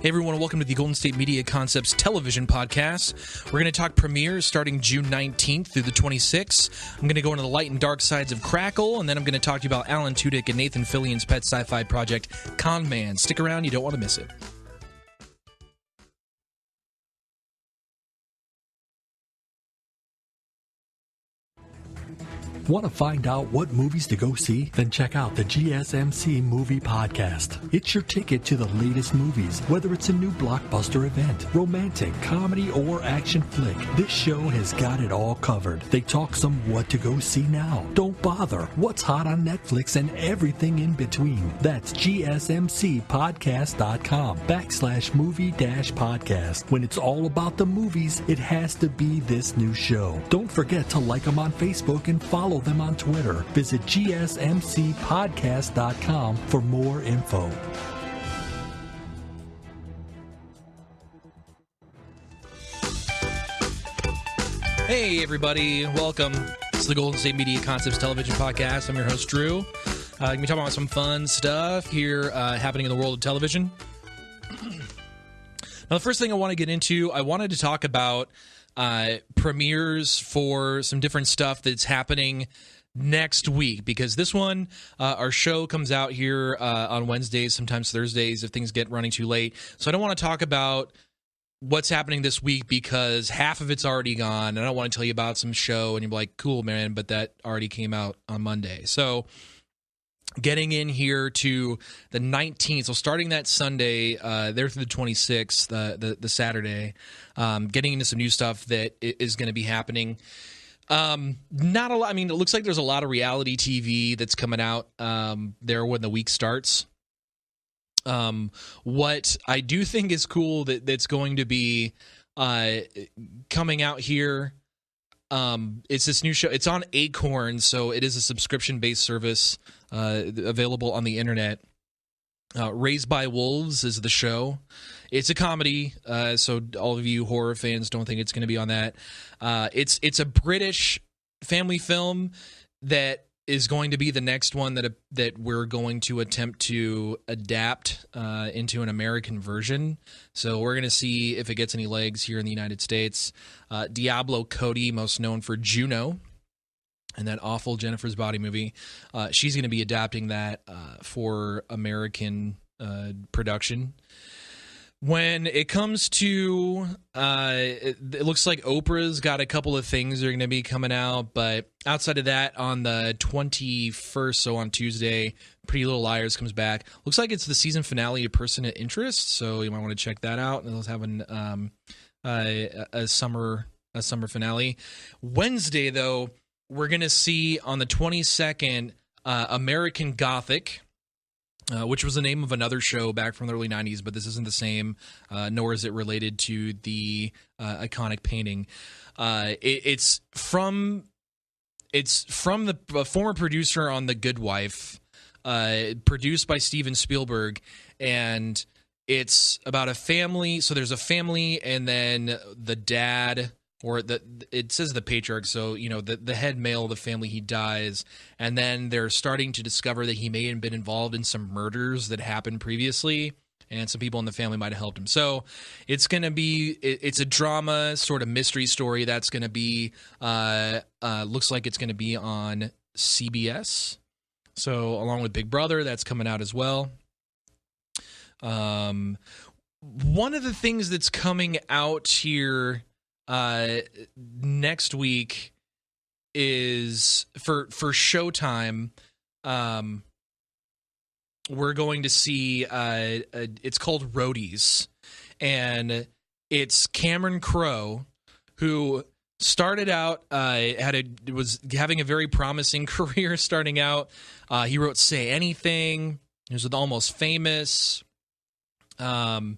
Hey everyone, welcome to the Golden State Media Concepts television podcast. We're going to talk premieres starting June 19th through the 26th. I'm going to go into the light and dark sides of Crackle, and then I'm going to talk to you about Alan Tudyk and Nathan Fillion's pet sci-fi project, Con Man. Stick around, you don't want to miss it. Want to find out what movies to go see? Then check out the GSMC Movie Podcast. It's your ticket to the latest movies, whether it's a new blockbuster event, romantic, comedy, or action flick. This show has got it all covered. They talk some what to go see now. Don't bother. What's hot on Netflix and everything in between. That's gsmcpodcast.com/movie-podcast. When it's all about the movies, it has to be this new show. Don't forget to like them on Facebook and follow them on Twitter. Visit gsmcpodcast.com for more info. Hey everybody, welcome. It's the Golden State Media Concepts television podcast. I'm your host, Drew. Going to be talking about some fun stuff here happening in the world of television. Now, the first thing I want to get into, I wanted to talk about premieres for some different stuff that's happening next week, because this one, our show comes out here on Wednesdays, sometimes Thursdays if things get running too late. So I don't want to talk about what's happening this week because half of it's already gone, and I don't want to tell you about some show and you're like, cool, man, but that already came out on Monday. So getting in here to the 19th, so starting that Sunday, there through the 26th, the Saturday, getting into some new stuff that is going to be happening. Not a lot. I mean, it looks like there's a lot of reality TV that's coming out there when the week starts. What I do think is cool that's going to be coming out here. It's this new show. It's on Acorn, so it is a subscription-based service available on the internet. Raised by Wolves is the show. It's a comedy, so all of you horror fans don't think it's going to be on that. It's a British family film that is going to be the next one that we're going to attempt to adapt into an American version. So we're going to see if it gets any legs here in the United States. Diablo Cody, most known for Juno and that awful Jennifer's Body movie, she's going to be adapting that for American production. When it comes to, it looks like Oprah's got a couple of things that are going to be coming out, but outside of that, on the 21st, so on Tuesday, Pretty Little Liars comes back. Looks like it's the season finale of Person of Interest, so you might want to check that out. And they'll have a summer finale. Wednesday, though, we're going to see on the 22nd, American Gothic, which was the name of another show back from the early 90s, but this isn't the same, nor is it related to the iconic painting. It's from the former producer on The Good Wife, produced by Steven Spielberg, and it's about a family. So there's a family, and then the dad, or it says the patriarch, so the head male of the family, he dies, and then they're starting to discover that he may have been involved in some murders that happened previously, and some people in the family might have helped him. So it's going to be it's a drama sort of mystery story that's going to be looks like it's going to be on CBS. So along with Big Brother, that's coming out as well. One of the things that's coming out here next week is for Showtime. We're going to see it's called Roadies, and it's Cameron Crowe, who started out was having a very promising career starting out. He wrote Say Anything. He was with Almost Famous. And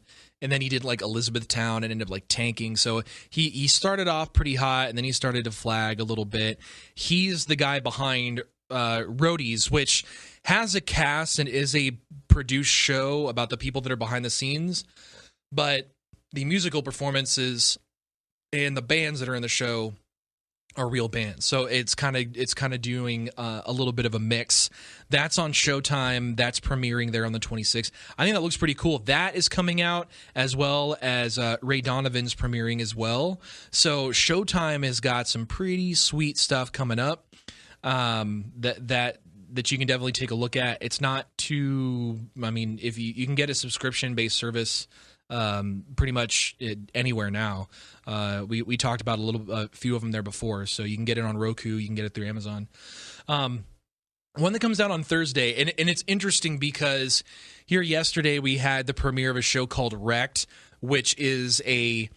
then he did like Elizabethtown and ended up like tanking. So he started off pretty hot, and then he started to flag a little bit. He's the guy behind Roadies, which has a cast and is a produced show about the people that are behind the scenes. But the musical performances and the bands that are in the show are real bands. So it's kind of doing a little bit of a mix. That's on Showtime. That's premiering there on the 26th. I think that looks pretty cool. That is coming out as well as Ray Donovan's premiering as well. So Showtime has got some pretty sweet stuff coming up that you can definitely take a look at. It's not too, I mean, if you can get a subscription-based service pretty much anywhere now. We talked about a few of them there before, so you can get it on Roku, you can get it through Amazon. One that comes out on Thursday, and it's interesting because here yesterday we had the premiere of a show called Wrecked, which is a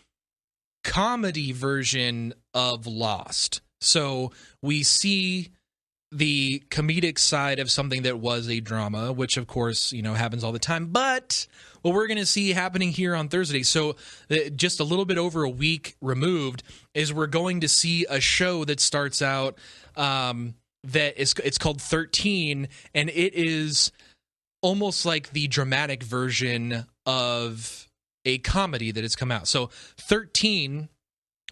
comedy version of Lost. So we see the comedic side of something that was a drama, which of course, happens all the time. But what we're going to see happening here on Thursday, so just a little bit over a week removed, is we're going to see a show that starts out it's called 13, and it is almost like the dramatic version of a comedy that has come out. So 13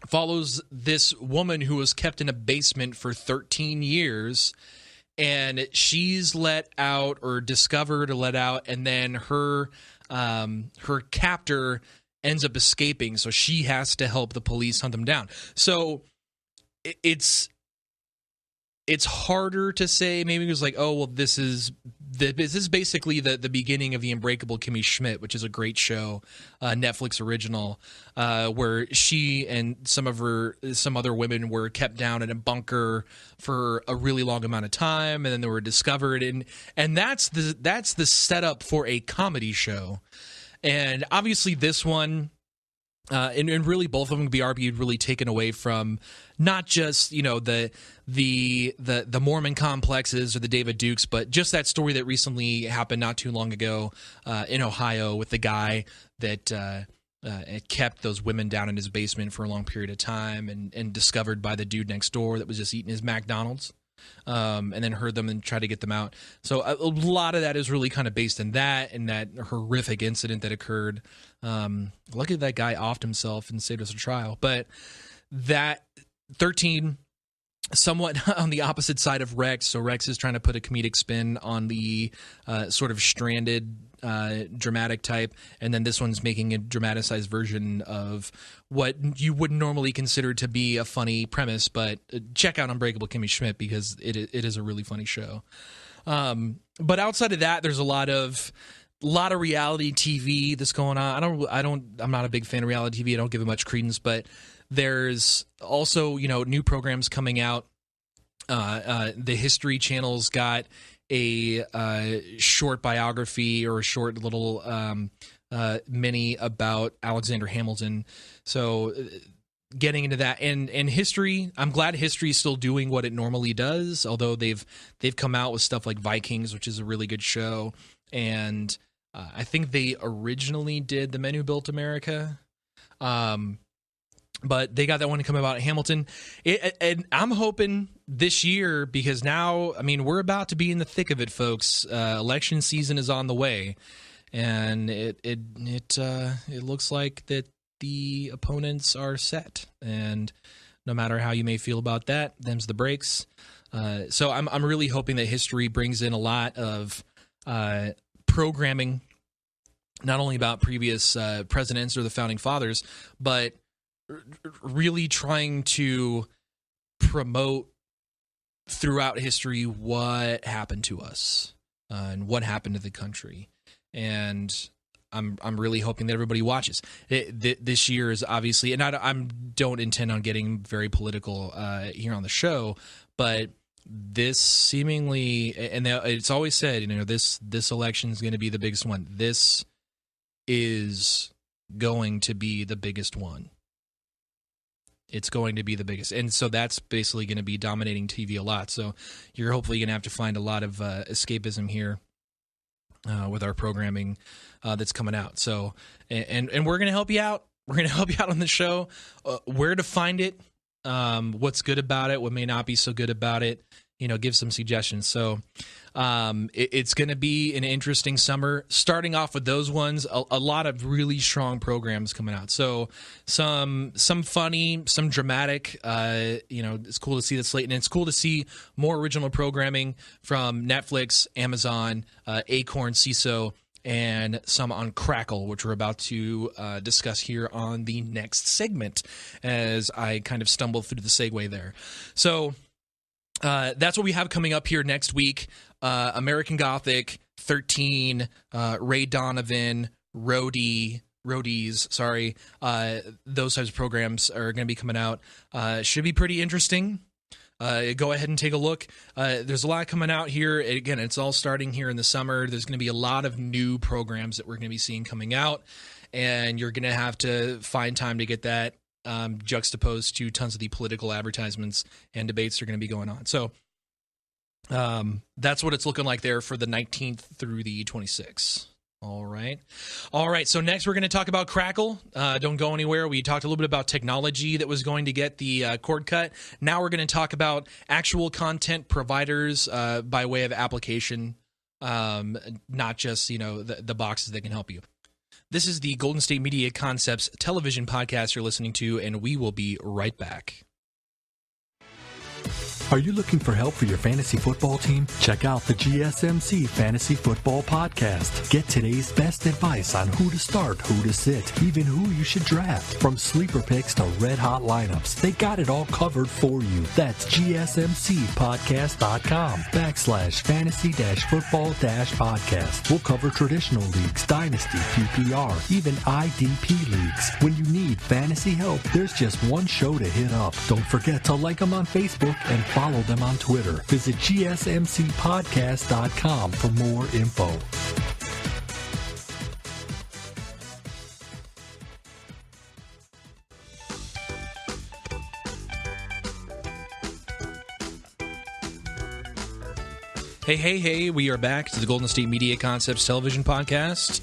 follows this woman who was kept in a basement for 13 years, and she's let out, or discovered or let out, and then her captor ends up escaping, so she has to help the police hunt them down. So it's harder to say. Maybe it was like, oh well, this is basically the beginning of the Unbreakable Kimmy Schmidt, which is a great show, Netflix original, where she and some other women were kept down in a bunker for a really long amount of time, and then they were discovered, and that's the setup for a comedy show. And obviously this one, and really both of them can be argued really taken away from not just the Mormon complexes or the David Dukes, but just that story that recently happened not too long ago in Ohio with the guy that kept those women down in his basement for a long period of time, and discovered by the dude next door that was just eating his McDonald's, and then heard them and tried to get them out. So a lot of that is really kind of based in that, and that horrific incident that occurred. Lucky that guy offed himself and saved us a trial. But that 13, somewhat on the opposite side of Rex. So Rex is trying to put a comedic spin on the sort of stranded dramatic type, and then this one's making a dramatized version of what you wouldn't normally consider to be a funny premise. But check out Unbreakable Kimmy Schmidt, because it is a really funny show. But outside of that, there's a lot of reality TV that's going on. I'm not a big fan of reality TV. I don't give it much credence, but there's also new programs coming out. The History Channel's got a short biography, or a short little mini about Alexander Hamilton. So getting into that, and history, I'm glad history is still doing what it normally does, although they've come out with stuff like Vikings, which is a really good show, and I think they originally did The Men Who Built America, but they got that one to come about Hamilton. And I'm hoping this year, because now, I mean, we're about to be in the thick of it, folks. Election season is on the way, and it looks like that the opponents are set, and no matter how you may feel about that, them's the breaks. So I'm really hoping that history brings in a lot of programming, not only about previous presidents or the founding fathers, but really trying to promote throughout history what happened to us and what happened to the country. And I'm really hoping that everybody watches. This year is obviously, and I don't intend on getting very political here on the show, but this seemingly, and it's always said, this election is going to be the biggest one. This is going to be the biggest one. It's going to be the biggest. And so that's basically going to be dominating TV a lot. So you're hopefully going to have to find a lot of escapism here with our programming that's coming out. So, and we're going to help you out. We're going to help you out on the show, where to find it, what's good about it, what may not be so good about it. give some suggestions. So it's going to be an interesting summer. Starting off with those ones, a lot of really strong programs coming out. So some funny, some dramatic. It's cool to see the slate, and it's cool to see more original programming from Netflix, Amazon, Acorn, CISO, and some on Crackle, which we're about to discuss here on the next segment, as I kind of stumbled through the segue there. So that's what we have coming up here next week. American Gothic, 13, Ray Donovan, Roadies, those types of programs are going to be coming out. Should be pretty interesting. Go ahead and take a look. There's a lot coming out here. Again, it's all starting here in the summer. There's going to be a lot of new programs that we're going to be seeing coming out, and you're going to have to find time to get that juxtaposed to tons of the political advertisements and debates that are going to be going on. So that's what it's looking like there for the 19th through the 26th. All right. So next we're going to talk about Crackle. Don't go anywhere. We talked a little bit about technology that was going to get the cord cut. Now we're going to talk about actual content providers by way of application, not just the boxes that can help you. This is the Golden State Media Concepts television podcast you're listening to, and we will be right back. Are you looking for help for your fantasy football team? Check out the GSMC Fantasy Football Podcast. Get today's best advice on who to start, who to sit, even who you should draft. From sleeper picks to red-hot lineups, they got it all covered for you. That's gsmcpodcast.com/fantasy-football-podcast. We'll cover traditional leagues, dynasty, PPR, even IDP leagues. When you need fantasy help, there's just one show to hit up. Don't forget to like them on Facebook and follow them on Twitter. Visit gsmcpodcast.com for more info. Hey, we are back to the Golden State Media Concepts television podcast.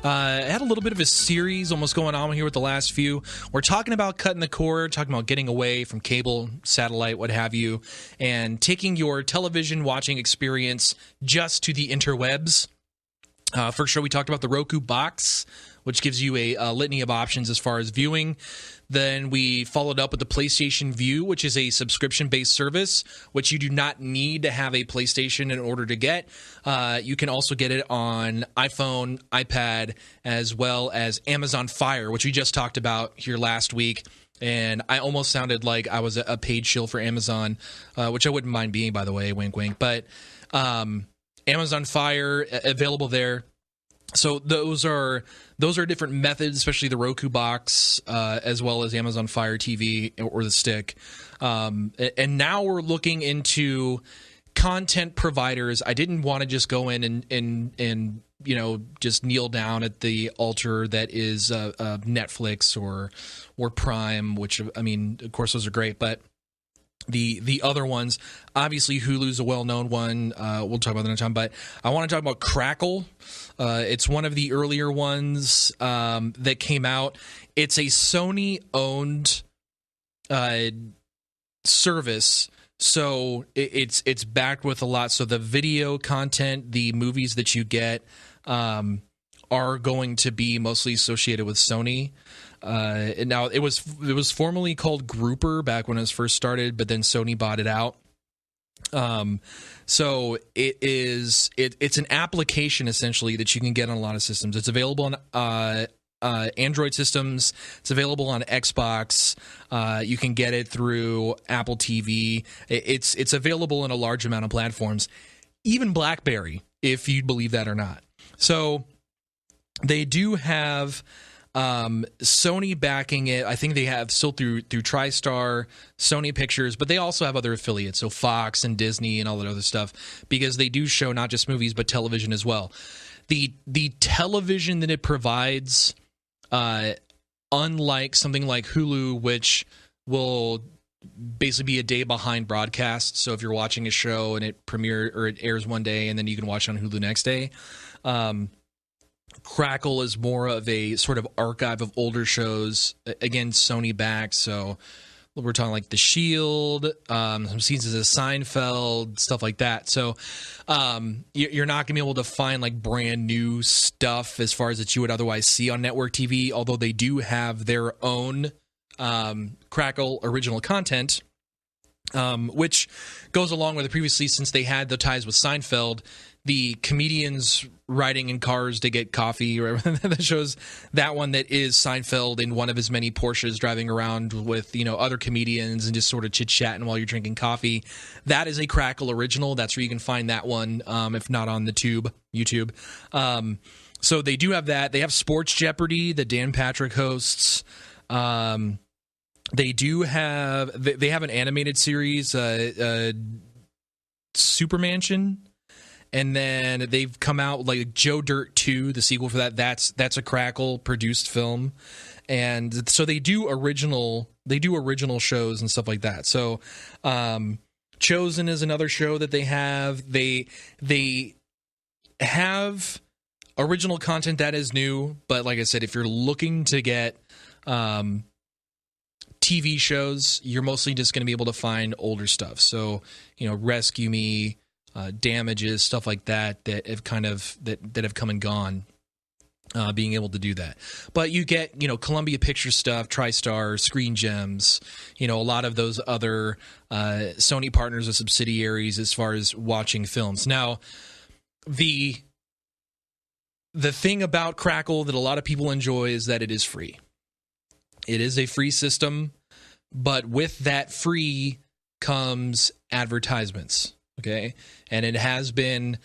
I had a little bit of a series almost going on here with the last few. We're talking about cutting the cord, talking about getting away from cable, satellite, what have you, and taking your television watching experience just to the interwebs. First show, we talked about the Roku box, which gives you a litany of options as far as viewing. Then we followed up with the PlayStation Vue, which is a subscription-based service, which you do not need to have a PlayStation in order to get. You can also get it on iPhone, iPad, as well as Amazon Fire, which we just talked about here last week. And I almost sounded like I was a paid shill for Amazon, which I wouldn't mind being, by the way, wink, wink. But Amazon Fire, available there. So those are different methods, especially the Roku box, as well as Amazon Fire TV or the stick. And now we're looking into content providers. I didn't want to just go in and just kneel down at the altar that is Netflix or Prime, which, I mean, of course, those are great, but the other ones, obviously Hulu's a well-known one. We'll talk about that another time, but I want to talk about Crackle. It's one of the earlier ones that came out. It's a Sony-owned service, so it's backed with a lot. So the video content, the movies that you get, are going to be mostly associated with Sony. And now it was formerly called Grouper back when it was first started, but then Sony bought it out. So it's an application essentially that you can get on a lot of systems. It's available on Android systems. It's available on Xbox. You can get it through Apple TV. It's available in a large amount of platforms, even BlackBerry, if you believe that or not. So they do have Sony backing it. I think they have still through TriStar, Sony Pictures, but they also have other affiliates, so Fox and Disney and all that other stuff, because they do show not just movies but television as well. The television that it provides, unlike something like Hulu, which will basically be a day behind broadcast. So if you're watching a show and it airs one day and then you can watch it on Hulu next day, Crackle is more of a sort of archive of older shows. Again, Sony backed, so We're talking like The Shield, some seasons of Seinfeld, stuff like that. So you're not going to be able to find like brand new stuff as far as that you would otherwise see on network TV, although they do have their own Crackle original content, which goes along with it previously, since they had the ties with Seinfeld. The comedians riding in cars to get coffee, or that shows that one that is Seinfeld in one of his many Porsches driving around with, other comedians and just sort of chit-chatting while you're drinking coffee. That is a Crackle original. That's where you can find that one, if not on the YouTube. So they do have that. They have Sports Jeopardy that Dan Patrick hosts. They do have they have an animated series, Supermansion. And then they've come out like Joe Dirt 2, the sequel for that. That's a Crackle produced film, and so they do original shows and stuff like that. So, Chosen is another show that they have. They have original content that is new, but like I said, if you're looking to get TV shows, you're mostly just going to be able to find older stuff. So, Rescue Me. Damages, stuff like that have kind of that have come and gone, being able to do that. But you get Columbia Picture stuff, TriStar, Screen Gems, a lot of those other Sony partners or subsidiaries as far as watching films. Now, the thing about Crackle that a lot of people enjoy is that it is free. It is a free system, but with that free comes advertisements. Okay, and it has been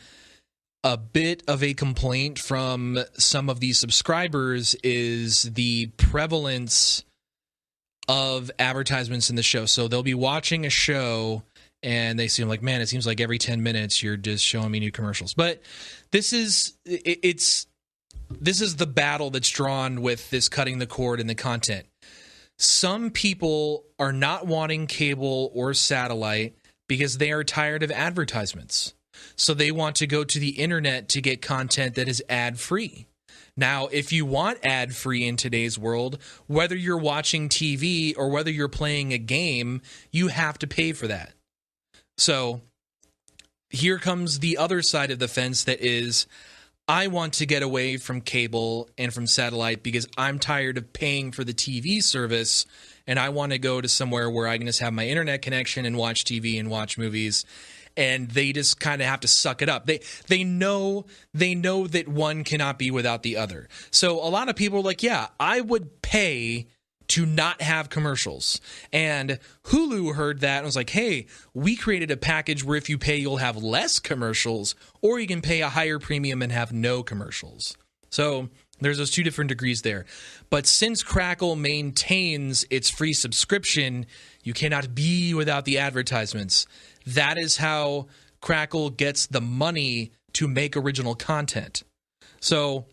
a bit of a complaint from some of these subscribers is the prevalence of advertisements in the show. So they'll be watching a show and they seem like, man, it seems like every 10 minutes you're just showing me new commercials. But this is the battle that's drawn with this cutting the cord and the content. Some people are not wanting cable or satellite because they are tired of advertisements. So they want to go to the internet to get content that is ad-free. Now, if you want ad-free in today's world, whether you're watching TV or whether you're playing a game, you have to pay for that. So here comes the other side of the fence that is, I want to get away from cable and from satellite because I'm tired of paying for the TV service, and I want to go to somewhere where I can just have my internet connection and watch TV and watch movies. And they just kind of have to suck it up. They know that one cannot be without the other. So a lot of people are like, yeah, I would pay to not have commercials. And Hulu heard that and was like, hey, we created a package where if you pay, you'll have less commercials, or you can pay a higher premium and have no commercials. So there's those two different degrees there. But since Crackle maintains its free subscription, you cannot be without the advertisements. That is how Crackle gets the money to make original content. So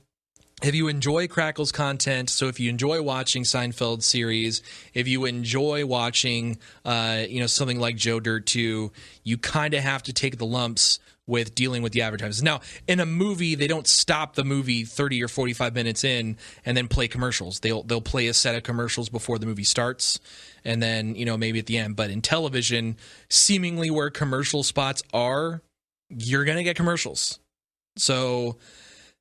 if you enjoy Crackle's content, so if you enjoy watching Seinfeld series, if you enjoy watching something like Joe Dirt 2, you kind of have to take the lumps with dealing with the advertisements. Now, in a movie, they don't stop the movie 30 or 45 minutes in and then play commercials. They'll play a set of commercials before the movie starts, and then maybe at the end. But in television, seemingly where commercial spots are, you're gonna get commercials. So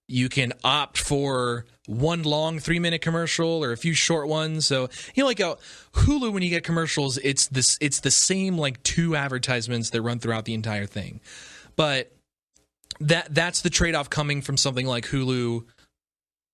you can opt for one long 3-minute commercial or a few short ones. So like a Hulu, when you get commercials, it's the same like 2 advertisements that run throughout the entire thing. But that's the trade-off coming from something like Hulu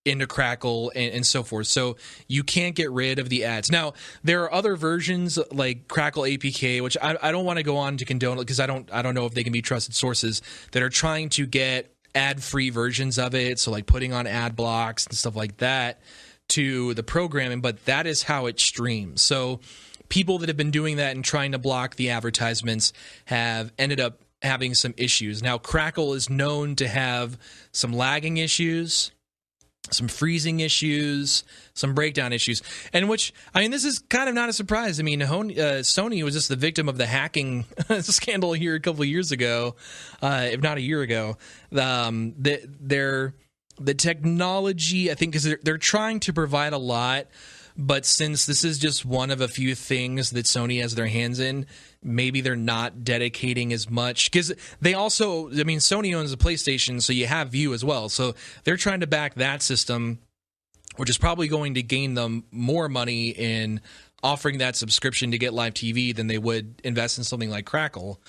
into Crackle and so forth. So you can't get rid of the ads. Now, there are other versions like Crackle APK, which I don't want to go on to condone because I don't know if they can be trusted sources, that are trying to get ad-free versions of it. So like putting on ad blocks and stuff like that to the programming, but that is how it streams. So people that have been doing that and trying to block the advertisements have ended up having some issues. Now, Crackle is known to have some lagging issues, some freezing issues, some breakdown issues, and this is kind of not a surprise. I mean, Sony was just the victim of the hacking scandal here a couple of years ago, if not a year ago. The technology, I think, because they're trying to provide a lot, But since this is just one of a few things that Sony has their hands in, maybe they're not dedicating as much. Because they also, I mean, Sony owns the PlayStation, so you have View as well. So they're trying to back that system, which is probably going to gain them more money in offering that subscription to get live TV than they would invest in something like Crackle.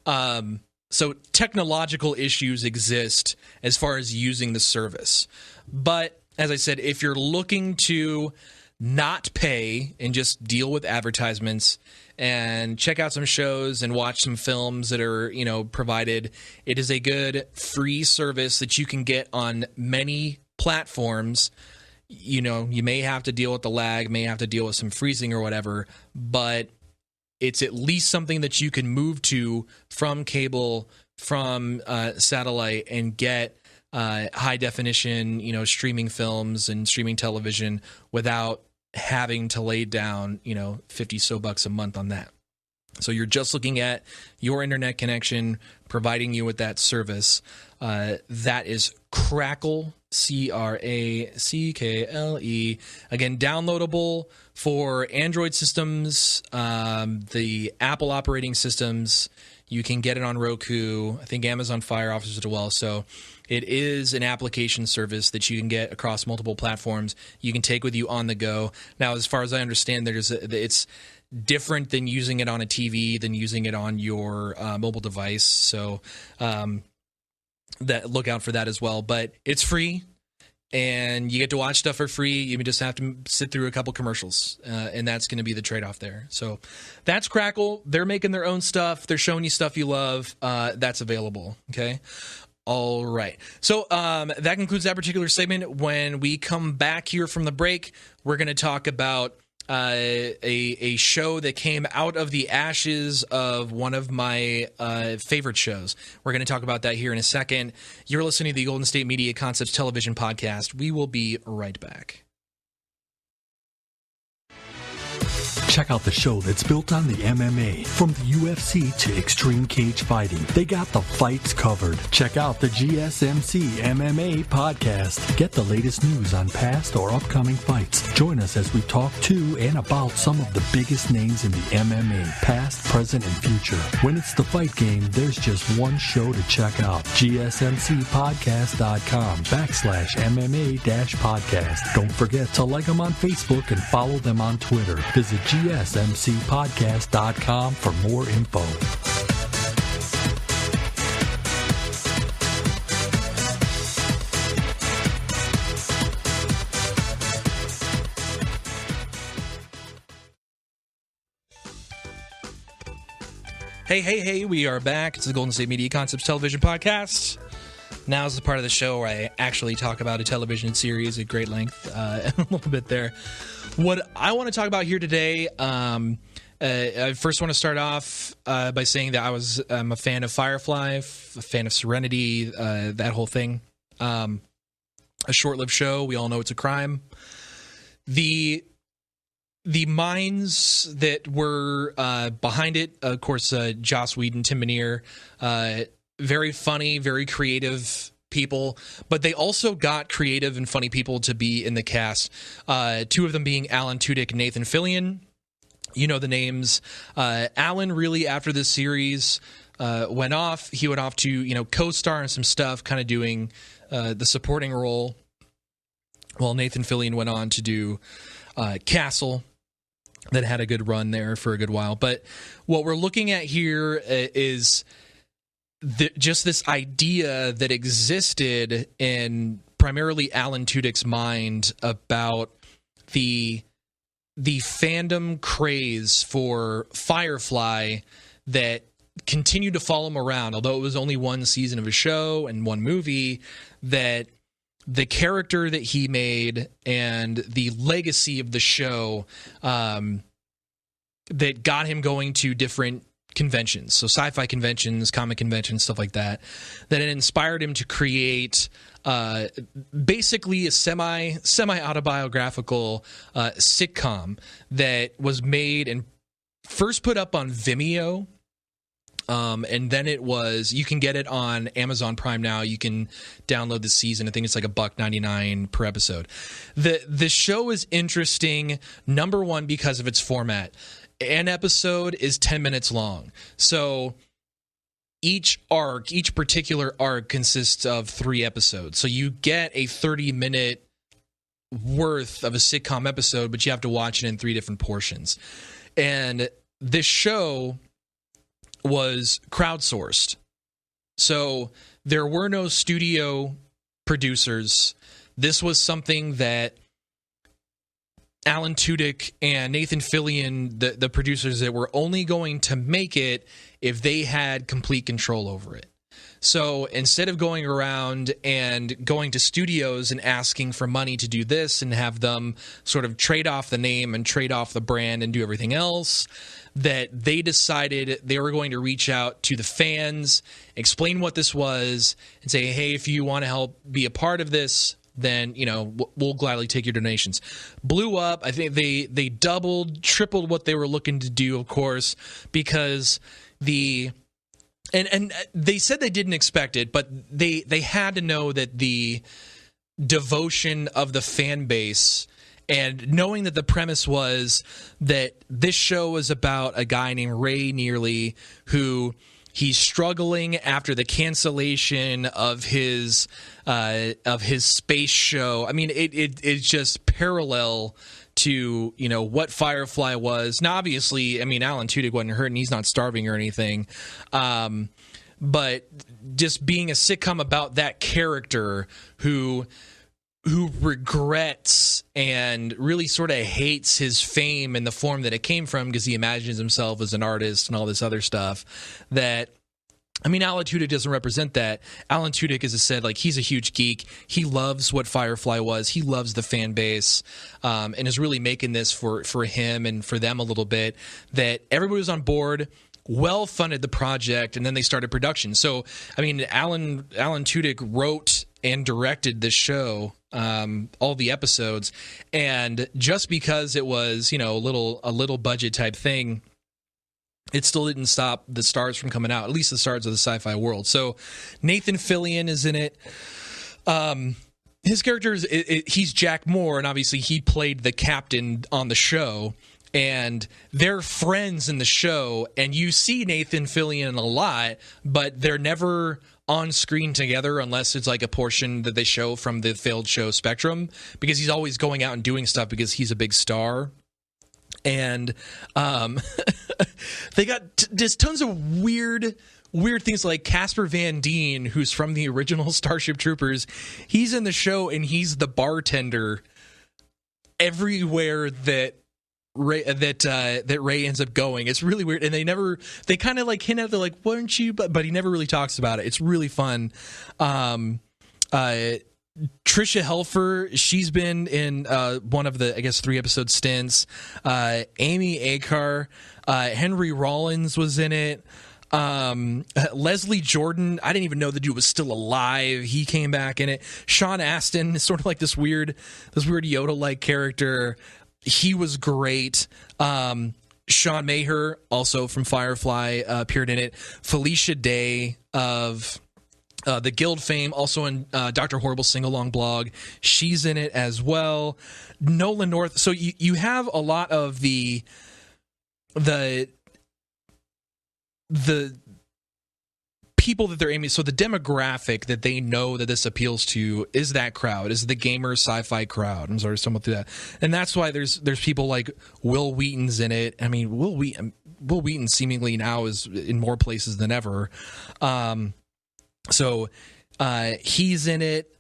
So technological issues exist as far as using the service. But as I said, if you're looking to not pay and just deal with advertisements and check out some shows and watch some films that are, provided, it is a good free service that you can get on many platforms. You may have to deal with the lag, may have to deal with some freezing or whatever, but it's at least something that you can move to from cable, from satellite, and get high definition, streaming films and streaming television without having to lay down, $50 a month on that. So you're just looking at your internet connection providing you with that service. That is Crackle, Crackle. Again, downloadable for Android systems, the Apple operating systems. You can get it on Roku. I think Amazon Fire offers it as well. So it is an application service that you can get across multiple platforms. You can take with you on the go. Now, as far as I understand, it's different than using it on a TV than using it on your mobile device. So look out for that as well. But it's free, and you get to watch stuff for free. You just have to sit through a couple commercials, and that's going to be the trade-off there. So that's Crackle. They're making their own stuff. They're showing you stuff you love. That's available, okay? All right. So that concludes that particular segment. When we come back here from the break, we're going to talk about a show that came out of the ashes of one of my favorite shows. We're going to talk about that here in a second. You're listening to the Golden State Media Concepts Television Podcast. We will be right back. Check out the show that's built on the MMA. From the UFC to extreme cage fighting, they got the fights covered. Check out the GSMC MMA podcast. Get the latest news on past or upcoming fights. Join us as we talk to and about some of the biggest names in the MMA, past, present, and future. When it's the fight game, there's just one show to check out. GSMCpodcast.com/MMA-podcast. Don't forget to like them on Facebook and follow them on Twitter. Visit GSMCpodcast.com for more info. Hey, we are back. It's the Golden State Media Concepts Television Podcast. Now's the part of the show where I actually talk about a television series at great length, a little bit there. What I want to talk about here today, I first want to start off by saying that I'm a fan of Firefly, a fan of Serenity, that whole thing. A short-lived show. We all know it's a crime. The minds that were behind it, of course, Joss Whedon, Tim Minear, very funny, very creative people, but they also got creative and funny people to be in the cast. Two of them being Alan Tudyk and Nathan Fillion. You know the names. Alan really, after this series went off, he went off to co-star in some stuff, kind of doing the supporting role, while Nathan Fillion went on to do Castle. That had a good run there for a good while. But what we're looking at here is just this idea that existed in primarily Alan Tudyk's mind about the fandom craze for Firefly that continued to follow him around, although it was only one season of a show and one movie, that the character that he made and the legacy of the show that got him going to different conventions, so sci-fi conventions, comic conventions, stuff like that, that it inspired him to create basically a semi-autobiographical sitcom that was made and first put up on Vimeo And then you can get it on Amazon Prime now. You can download the season. I think it's like $1.99 per episode. The show is interesting, number one, because of its format. An episode is 10 minutes long. So each particular arc consists of 3 episodes. So you get a 30-minute worth of a sitcom episode, but you have to watch it in 3 different portions. And this show was crowdsourced. So there were no studio producers. This was something that Alan Tudyk and Nathan Fillion, the producers, that were only going to make it if they had complete control over it. So instead of going around and going to studios and asking for money to do this and have them sort of trade off the name and trade off the brand and do everything else, that they decided they were going to reach out to the fans, explain what this was, and say, hey, if you want to help be a part of this, then, you know, we'll gladly take your donations. Blew up. I think they doubled, tripled what they were looking to do, of course, because and they said they didn't expect it, but they had to know that the devotion of the fan base, and knowing that the premise was that this show was about a guy named Ray Nearly who he's struggling after the cancellation of his space show. I mean, it's just parallel to, you know, what Firefly was. Now, obviously, I mean, Alan Tudyk wasn't hurt and he's not starving or anything. But just being a sitcom about that character who regrets and really sort of hates his fame in the form that it came from, because he imagines himself as an artist and all this other stuff. That, I mean, Alan Tudyk doesn't represent that. Alan Tudyk, as I said, like, he's a huge geek. He loves what Firefly was. He loves the fan base, and is really making this for him and for them a little bit. That everybody was on board, well-funded the project, and then they started production. So, I mean, Alan Tudyk wrote and directed this show, all the episodes, and just because it was, you know, a little budget type thing, it still didn't stop the stars from coming out, at least the stars of the sci-fi world. So Nathan Fillion is in it. His character he's Jack Moore, and obviously he played the captain on the show, and they're friends in the show, and you see Nathan Fillion a lot, but they're never on screen together unless it's like a portion that they show from the failed show Spectrum, because he's always going out and doing stuff because he's a big star. And they got just tons of weird things, like Casper Van Dien, who's from the original Starship Troopers. He's in the show and he's the bartender everywhere that Ray ends up going. It's really weird, and they kind of like hint at, they're like, weren't you, but he never really talks about it. It's really fun. Trisha Helfer, she's been in one of the, I guess, 3 episode stints. Amy Acar, Henry Rollins was in it. Leslie Jordan, I didn't even know the dude was still alive. He came back in it. Sean Astin is sort of like this weird Yoda-like character. He was great. Sean Maher, also from Firefly, appeared in it. Felicia Day of the Guild fame, also in Dr. Horrible's sing-along blog. She's in it as well. Nolan North. So you have a lot of the people that they're aiming. So the demographic that they know that this appeals to is that crowd, is the gamer sci-fi crowd. I'm sorry, somewhat through that, and that's why there's people like Will Wheaton's in it. I mean, Will Wheaton seemingly now is in more places than ever. So he's in it.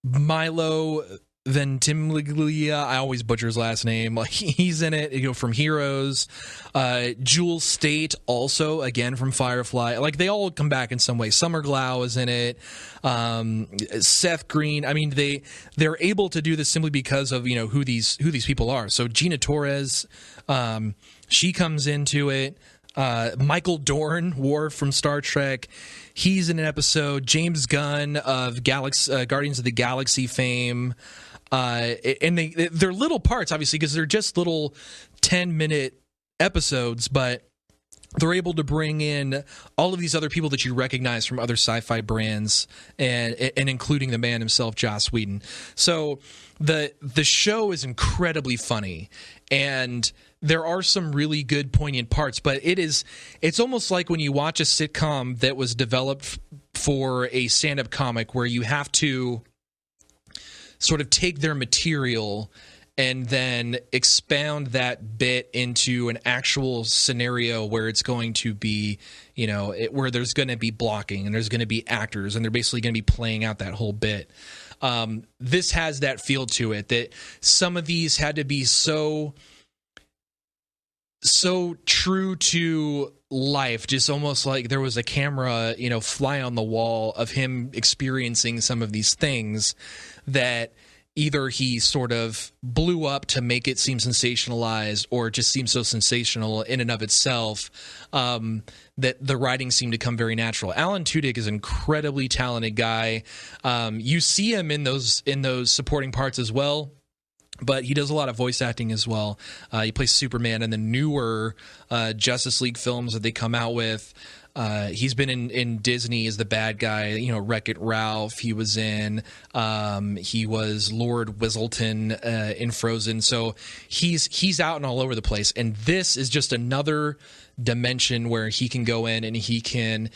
Milo Ventimiglia, I always butcher his last name. Like, he's in it, you know, from Heroes. Jules State, also again from Firefly. Like, they all come back in some way. Summer Glau is in it. Seth Green. I mean, they're able to do this simply because of, you know, who these people are. So Gina Torres, she comes into it. Michael Dorn, Worf from Star Trek, he's in an episode. James Gunn of Guardians of the Galaxy fame, and they're little parts, obviously, because they're just little 10-minute episodes, but they're able to bring in all of these other people that you recognize from other sci-fi brands, and including the man himself, Joss Whedon. So the show is incredibly funny, and there are some really good poignant parts, but it's almost like when you watch a sitcom that was developed for a stand-up comic, where you have to sort of take their material and then expound that bit into an actual scenario where it's going to be, where there's going to be blocking and there's going to be actors and they're basically going to be playing out that whole bit. This has that feel to it, that some of these had to be so true to life, just almost like there was a camera, fly on the wall of him experiencing some of these things that either he sort of blew up to make it seem sensationalized, or just seems so sensational in and of itself that the writing seemed to come very natural. Alan Tudyk is an incredibly talented guy. You see him in those supporting parts as well, but he does a lot of voice acting as well. He plays Superman in the newer Justice League films that they come out with. He's been in Disney as the bad guy, Wreck-It Ralph. He was he was Lord Whistleton in Frozen. So he's out and all over the place. And this is just another dimension where he can go in and he can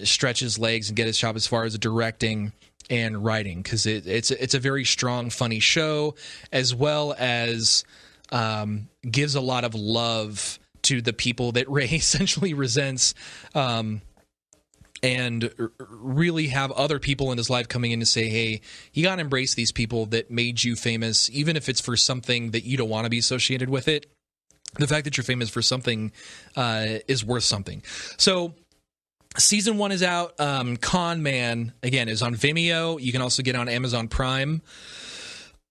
stretch his legs and get his job as far as directing and writing, because it's a very strong, funny show, as well as gives a lot of love to the people that Ray essentially resents, and really have other people in his life coming in to say, hey, you got to embrace these people that made you famous, even if it's for something that you don't want to be associated with it. The fact that you're famous for something is worth something. So season 1 is out. Con Man, again, is on Vimeo. You can also get it on Amazon Prime.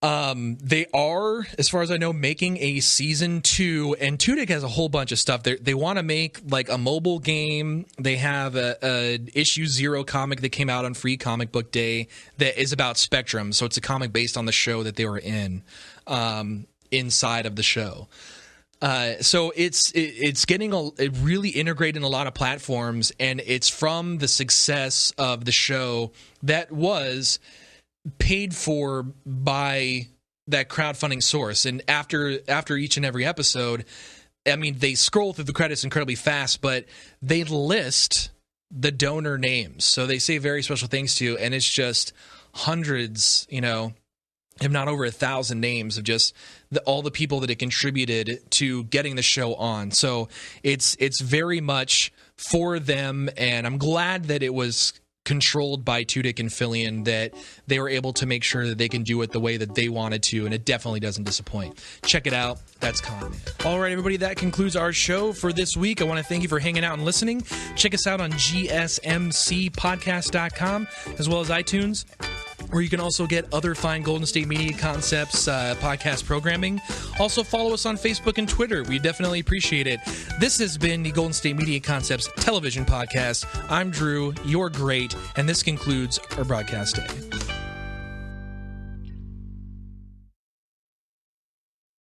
They are, as far as I know, making a season 2, and Tudyk has a whole bunch of stuff. They want to make like a mobile game. They have a issue 0 comic that came out on Free Comic Book Day that is about Spectrum. So it's a comic based on the show that they were in, inside of the show. So it's getting it really integrated in a lot of platforms, and it's from the success of the show that was paid for by that crowdfunding source. And after each and every episode, I mean, they scroll through the credits incredibly fast, but they list the donor names. So they say very special things to you, and it's just hundreds, if not over 1,000 names of just all the people that it contributed to getting the show on. So it's very much for them, and I'm glad that it was controlled by Tudyk and Fillion, that they were able to make sure that they can do it the way that they wanted to, and it definitely doesn't disappoint. Check it out. That's Con Man. All right, everybody, that concludes our show for this week. I want to thank you for hanging out and listening. Check us out on GSMCpodcast.com, as well as iTunes, where you can also get other fine Golden State Media Concepts podcast programming. Also, follow us on Facebook and Twitter. We definitely appreciate it. This has been the Golden State Media Concepts television podcast. I'm Drew. You're great. And this concludes our broadcast day.